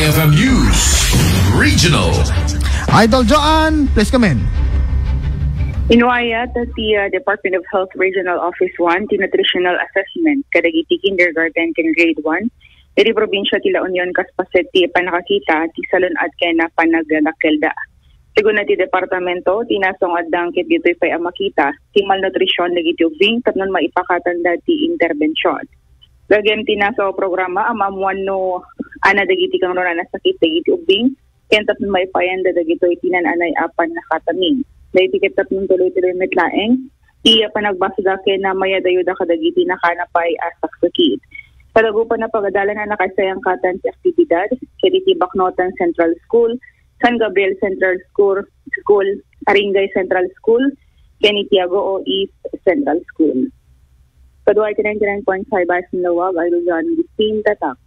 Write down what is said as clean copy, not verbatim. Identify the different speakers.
Speaker 1: IFM News Regional.
Speaker 2: Idol Joanne, please come in.
Speaker 3: Inuayat at the Department of Health Regional Office 1 ti nutritional assessment kadagiti kindergarten ken grade 1 iti probinsya ti La Union kaspaset ti panakakita ti salunad ken na panaglakelda. Sigun na ti departamento tinasong addang ket ditoy pay makita ti malnutrisyon dagiti ubing tapnon maipakatanda ti interbensyon. Gagem tinaso programa amamuan no ana dagiti kang na sakit dagiti ubing ken tapnon maipayanda dagitoy tinananay apan nakataming. Dahil tiket ng tuloy-tuloy metlaeng, iya panagbasda kay na mayadayuda kadagiti na kanapay asak sakit. Padagupan na pagadala na nakasayang katan si aktibidad, kiti Baknotan Central School, San Gabriel Central School, Aringay Central School, Kenitiago o East Central School. Kaduay 99.5 Bas ng Lawag, ay Luzon, Distinta, Tatak,